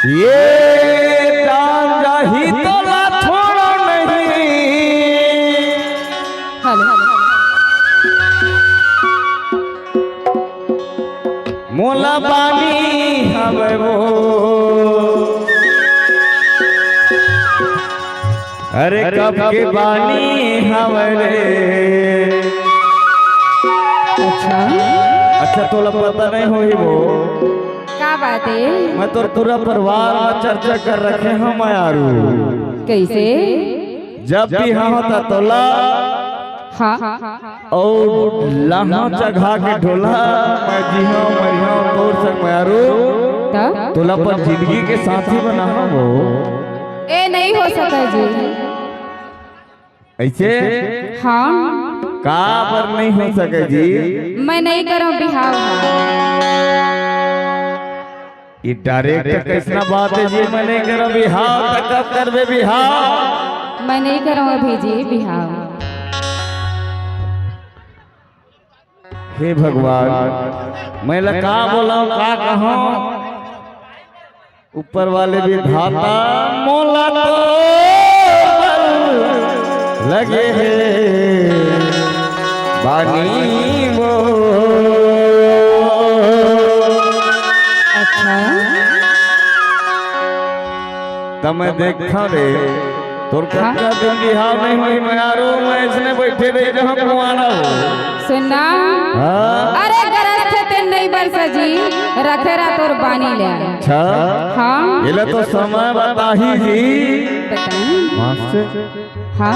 ये डांगा ही तोला छोड़ो नहीं। मोला बानी हवे वो अरे कब के बानी हमारे। अच्छा तोला पता नहीं हुई वो क्या बात है? मैं तो पूरा परिवार में चर्चा कर रखे हम यारू। कैसे? जब भी हम होता तोला हाँ और लहा जगह के ढोला मैं जी हाँ मरी हाँ तोर संग मैं यारू तोला पर जिंदगी के साथी बना वो। ए नहीं हो सका जी। ऐसे हाँ का पर नहीं हो सके जी। मैं नहीं करूँ बिहाव। ये डायरेक्ट कैसना बात है जी। मैं नहीं करूँ बिहाव कब करबे बिहाव। मैं नहीं करूँ अभी जी बिहाव। हे भगवान मैं लका बोला का कहूँ ऊपर वाले भी धाता मोला तो लगे है बानी वो। अच्छा तब देखा रे तोर कच्चा दिन बिहाव नहीं हुई मैं यारो मैं इसने बैठे रही जहाँ कुआना हो सुनना। हाँ? अरे गरज थे तेन नहीं बरसा जी रखे रा तोर बानी ले। अच्छा हाँ ये ले तो समय बता ही जी। बताएं। मास्टर हाँ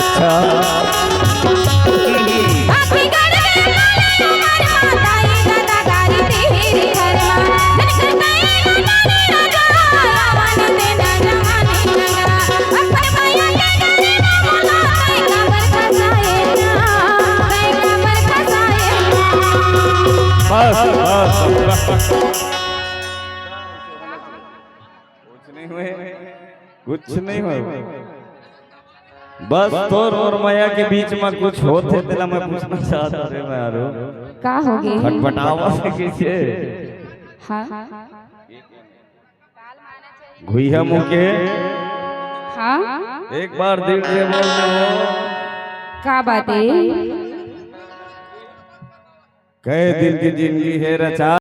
अच्छा बस बस कुछ नहीं हुए, कुछ नहीं हुए। बस तोर और माया के बीच में कुछ होते तेला मैं पूछना चाहता रे मैं यारो का होगे? खटपटावा से कैसे हाँ घुइया मुके हाँ एक बार दिल से बोलने हो का बात है? कई दिन की जिंदगी है रचा